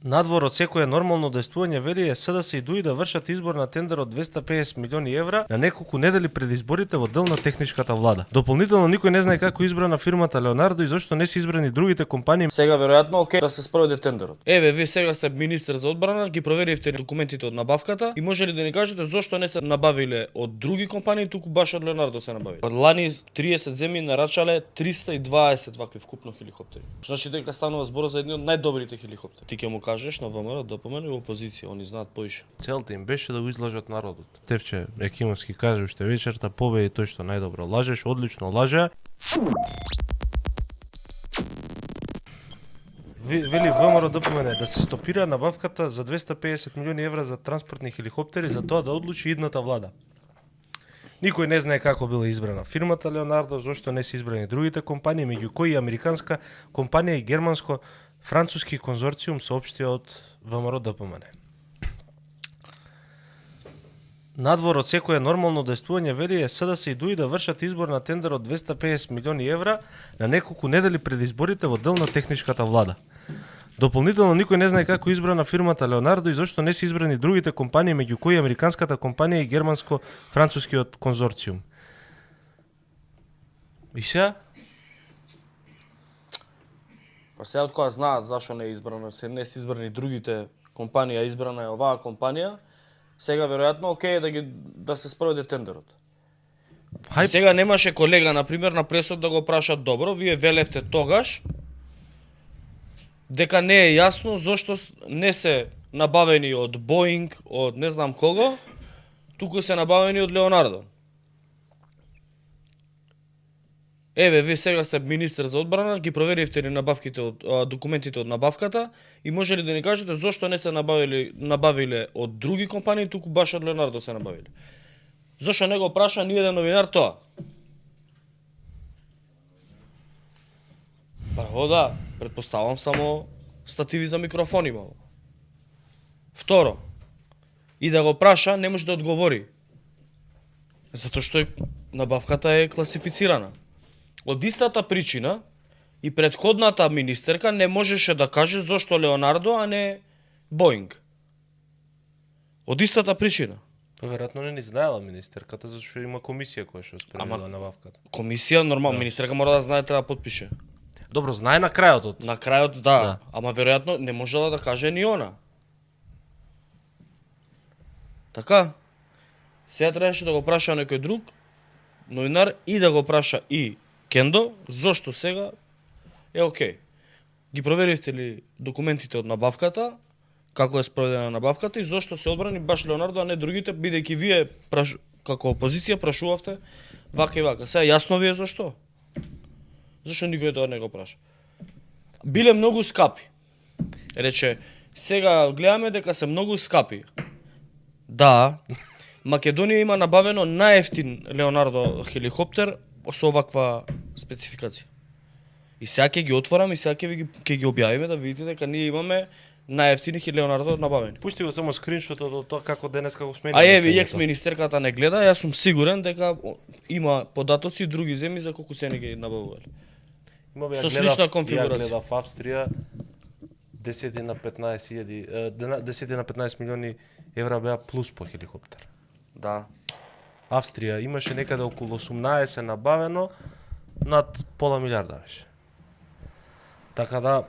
Надвор од секое нормално действување вели СДС и ДУИ да вршат избор на тендер од 250 милиони евра на неколку недели пред изборите во дел на техничката влада. Дополнително никој не знае како избрана фирмата Леонардо и зошто не се избрани другите компании. Сега веројатно окей да се спроведе тендерот. Еве, вие сега сте министер за одбрана, ги проверивте документите од набавката и може ли да ни кажете зошто не се набавиле од други компании, туку баш од Леонардо се набавиле? Лани 30 земји нарачале 320 вакви вкупно хеликоптери. Значи дека станува збор за едни од најдобрите хеликоптери. Ти ќе му кажеш на ВМРО да помени опозиција, они знаат поише. Целта им беше да го излажат народот. Стефче Екимовски каже уште вечерта победи тој што најдобро лажеш, одлично лаже. Вели ВМРО да помене да се стопира набавката за 250 милиони евра за транспортни хеликоптери за тоа да одлучи идната влада. Никој не знае како била избрана фирмата Леонардо, зошто не се избрани другите компании, меѓу кои и американска компанија и германско-француски конзорциум, соопштија од ВМРО ДПМН. Надвор од секое нормално действување вели СДС и ДУИ да вршат избор на тендер од 250 милиони евра на неколку недели пред изборите во дел на техничката влада. Дополнително никој не знае како избрана фирмата Леонардо и зошто не се избрани другите компании, меѓу кои американската компанија и германско-францускиот конзорциум. И сега? Па сега од кога знаат зашо не е избрана, не се избрани другите компании, а избрана е оваа компанија, сега веројатно окей да се спроведе тендерот. Сега немаше колега, например, на пресот да го прашат добро, вие велевте тогаш дека не е јасно зошто не се набавени од Боинг, од не знам кого, туку се набавени од Леонардо. Еве, вие сега сте министер за одбрана, ги проверивте ли набавките од документите од набавката и може ли да ни кажете зошто не се набавиле од други компании, туку баш од Леонардо се набавиле? Зошто не го праша ни еден новинар тоа? Прво да, предпоставам само стативи за микрофон имало. Второ, и да го праша не може да одговори. Затоа што набавката е класифицирана. Од истата причина и претходната министерка не можеше да каже зошто Леонардо, а не Боинг. Од истата причина. Веројатно не ни знаела министерката, зашто има комисија која што спроведува набавката. Комисија, нормално, министерка мора да знае, треба да потпише. Добро, знае на крајот. На крајот, да. Ама веројатно не можела да каже ни она. Така, сега требаше да го праша некој друг новинар и да го праша и Кендо, зошто сега е окей. Ги проверивте ли документите од набавката, како е спроведена набавката и зошто се одбрани баш Леонардо, а не другите, бидејќи вие како опозиција прашувавте вака и вака. Сега јасно ви е зошто? Зашто никој тоа не го праша? Биле многу скапи. Рече, сега гледаме дека се многу скапи. Да, Македонија има набавено најефтин Леонардо хеликоптер со оваква спецификација. И сега ќе ги отворам и сега ќе ги објавиме да видите дека ние имаме најефтини Леонардо набавени. Пушти го само скриншотот од тоа како денеска го смени. А еве, екс-министерката не гледа, јас сум сигурен дека има податоци други земји за колку се не ги набавувале. Со слична конфигурација. Ја гледав Австрија 10 на 15 милиони евра беа плюс по хеликоптер. Да. Австрија имаше некаде околу 18 набавено, над пола милиарда беше. Така да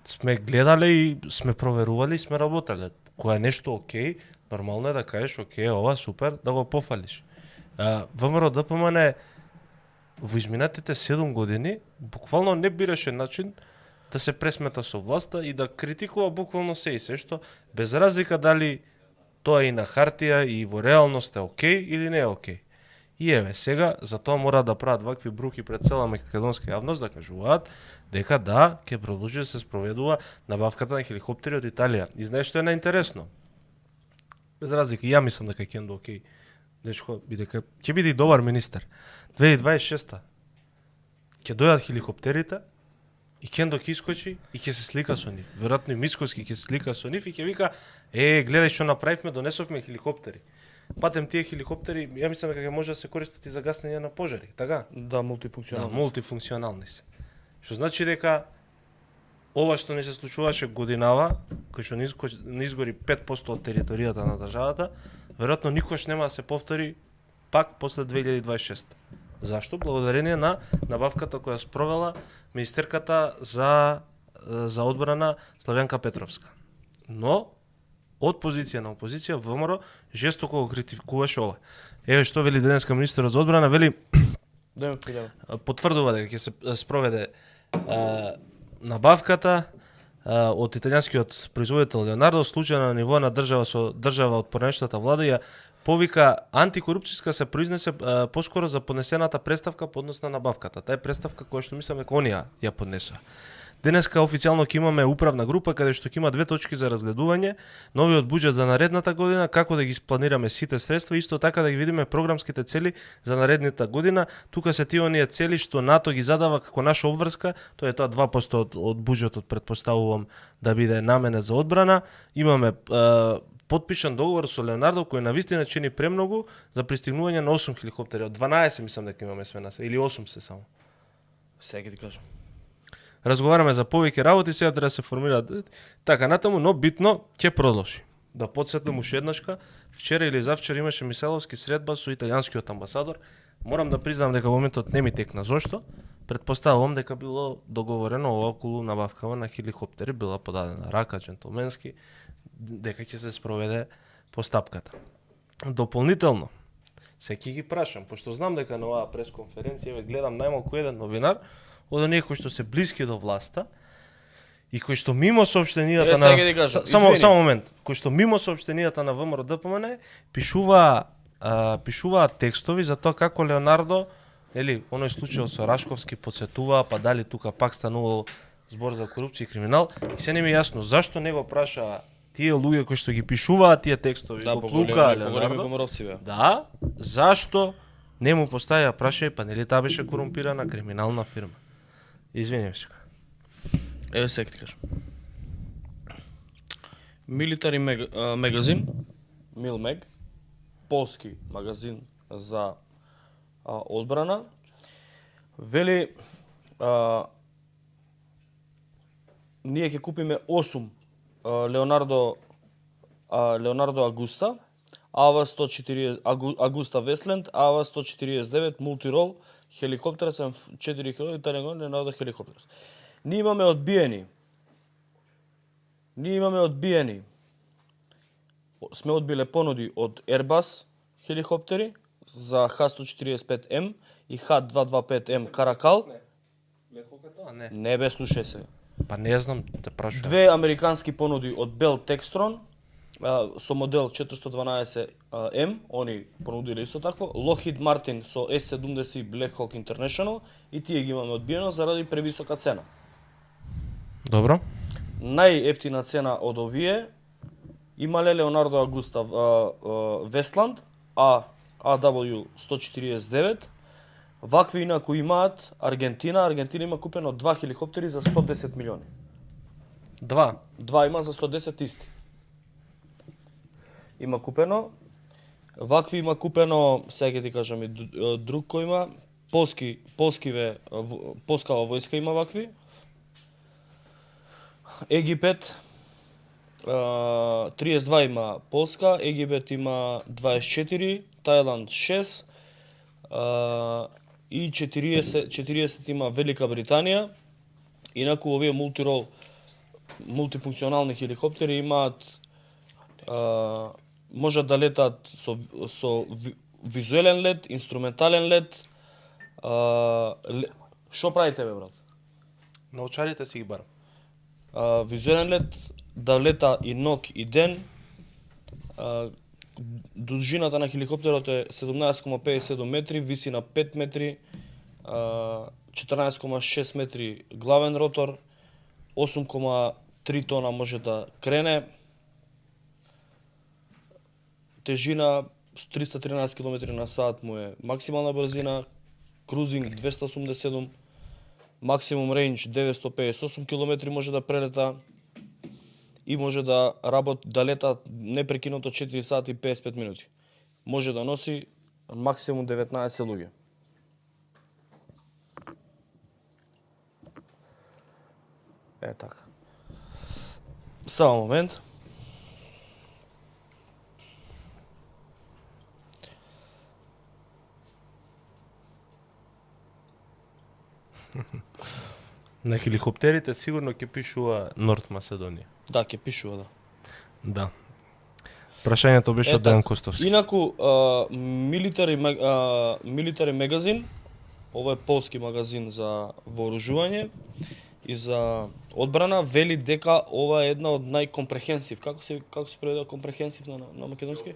сме гледале и сме проверували и сме работеле. Кога е нешто окей, нормално е да кажеш окей, ова супер, да го пофалиш. ВМРО ДПМН во изминатите 7 години буквално не бираше начин да се пресмета со власта и да критикува буквално се и се што, без разлика дали тоа и на хартија и во реалност е окей или не е окей. И еве, сега за тоа мора да прават вакви бруки пред цела македонска јавност да кажуваат дека да, ќе продолжи да се спроведува набавката на хеликоптери од Италија. И знаеш што е најинтересно? Без разлика, ја мислам дека Кендо окей. Дечко, бидека ќе биде добар министер. 2026-та ќе дојдат хеликоптерите и Кендо ќе искочи и ќе се слика со нив. Веројатно и Мицкоски ќе се слика со нив и ќе вика: гледај што направивме, донесовме хеликоптери. Патем тие хеликоптери, ја мислам дека може да се користат и за гаснење на пожари, така? Да, мултифункционални. Да, мултифункционални се. Што значи дека ова што ни се случуваше годинава, кој што не изгори 5% од територијата на државата, веројатно никош нема да се повтори пак после 2026. Зашто? Благодарение на набавката која спровела министерката за одбрана Славјанка Петровска. Но од позиција на опозиција ВМРО жестоко го критикуваше ова. Еве што вели денеска министерот за одбрана, вели потврдува дека ќе се спроведе набавката од италијанскиот производител Леонардо, случајно на ниво на држава со држава од поранешната влада ја повика антикорупцијска се произнесе поскоро за поднесената представка по однос на набавката. Таа е представка која што мислам дека оние ја поднесоа. Денеска официјално ќе имаме управна група каде што ќе има 2 точки за разгледување, новиот буџет за наредната година, како да ги спланираме сите средства, исто така да ги видиме програмските цели за наредната година. Тука се тие оние цели што НАТО ги задава како наша обврска, тоа е тоа 2% од буџетот, предпоставувам да биде наменет за одбрана. Имаме подпишан договор со Леонардо кој навистина чини премногу за пристигнување на 8 хеликоптери, од 12 мислам дека имаме све на се, или 8 се само. Сега ти кажам. Разговараме за повеќе работи, сега треба да се формираат така натаму, но битно ќе продолжи. Да потсетнем уште еднашка, вчера или завчера имаше Мисаловски средба со италијанскиот амбасадор. Морам да признам дека во моментот не ми текна. Зошто? Предпоставувам дека било договорено околу набавкава на хеликоптери, била подадена рака джентлменски, дека ќе се спроведе постапката. Дополнително, секи ги прашам, пошто знам дека на оваа пресконференција гледам најмалку еден новинар од оние кои што се блиски до власта и кои што мимо соопштенијата на само момент, кои што мимо соопштенијата на ВМРО ДПМН пишуваат текстови за тоа како Леонардо, нели, оној случај со Рашковски подсетува, па дали тука пак станувал збор за корупција и криминал, и се не ми јасно зашто не го праша тие луѓе кои што ги пишуваат тие текстови, да, го плука Леонардо. Да, зашто не му поставија прашај, па нели таа беше корумпирана криминална фирма. Извинувам се. Еве сега ти кажам. Милитари магазин, Милмег, полски магазин за одбрана, вели ние ќе купиме 8 Леонардо Агуста, АВА 140 Агуста Вестленд, АВА 149 мултирол хеликоптер 4 италијан Леонардо хеликоптер. Ние имаме одбиени. Сме одбиле понуди од Airbus хеликоптери за Х-145М и Х-225М Каракал. Не бе, слушај се. Па не знам, те прашувам. 2 американски понуди од Bell Textron со модел 412М, они понудиле исто такво, Lockheed Martin со S-70 Black Hawk International, и тие ги имаме одбиено заради превисока цена. Добро. Најефтина цена од овие имале Леонардо Агуста Вестланд AW 149. Вакви инаку имаат Аргентина има купено 2 хеликоптери за 110 милиони. Два има за 110 исти. Има купено. Вакви има купено, сега ќе ти кажам и друг кој има, полскава војска има вакви. Египет 32 има Полска, Египет има 24, Тајланд 6 и 40 има Велика Британија. Инаку овие мултифункционални хеликоптери имаат можат да летат со визуелен лет, инструментален лет. Шо правите бе, брат? Научарите си ги барам. Визуелен лет да лета и ног и ден. Дужината на хеликоптерот е 17,57 метри, виси на 5 метри, 14,6 метри главен ротор, 8,3 тона може да крене, тежина 313 км на саат му е максимална брзина, крузинг 287, максимум рейндж 958 км може да прелета и може да лета непрекинато 4 сати и 55 минути. Може да носи максимум 19 луѓе. Така. Само момент. На хеликоптерите сигурно ќе пишува Норт Македонија. Да, ќе пишува, да. Да. Прашањето беше од Дејан Костовски. Инаку, Military Magazine, ова е полски магазин за вооружување и за одбрана, вели дека ова е една од најкомпрехенсив, како се преведе компрехенсив на македонски?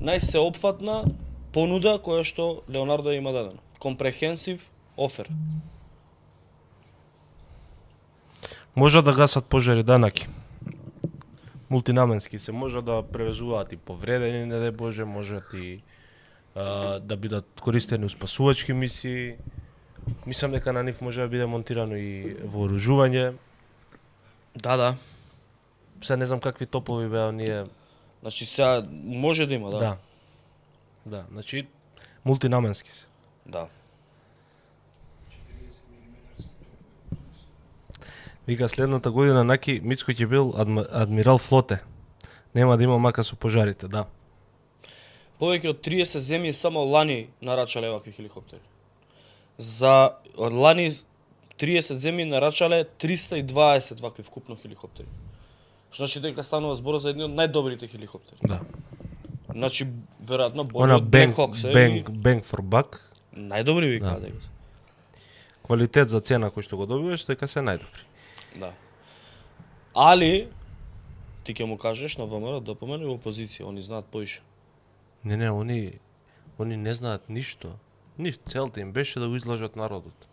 Најсеопфатна понуда која што Леонардо има дадено. Comprehensive offer. Може да гасат пожари данаки. Мултинаменски се може да превезуваат и повредени, не дај Боже, можат и да бидат користени у спасувачки мисии. Мислам дека на нив може да биде монтирано и вооружување. Да. Се не знам какви топови беа оние. Значи сега може да има, да. Да. Да, значи мултинаменски се. Да. Вика следната година Наки Мицко ќе бил адмирал флоте. Нема да има мака со пожарите, да. Повеќе од 30 земји само лани нарачале вакви хеликоптери. За лани 30 земји нарачале 320 вакви вкупно хеликоптери. Што значи дека станува збор за едни од најдобрите хеликоптери. Да. Значи веројатно боле Она од Black Hawk се. bang for buck. Најдобри вика Да. дека. Квалитет за цена кој што го добиваш, дека се најдобри. Да. Али ти ќе му кажеш на ВМРО да помени опозиција, они знаат поише. Не, они не знаат ништо. Нив целта им беше да го излажат народот.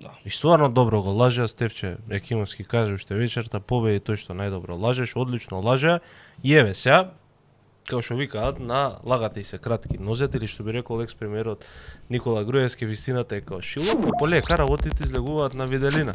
Да. И стварно добро го лажеа, Стефче Екимовски каже уште вечерта, победи тој што најдобро лажеш, одлично лажеа. И еве сега, како што викаат, на лагата и се кратки нозете, или што би рекол екс-премиерот Никола Груевски, вистината е као шило, по полека работите излегуваат на виделина.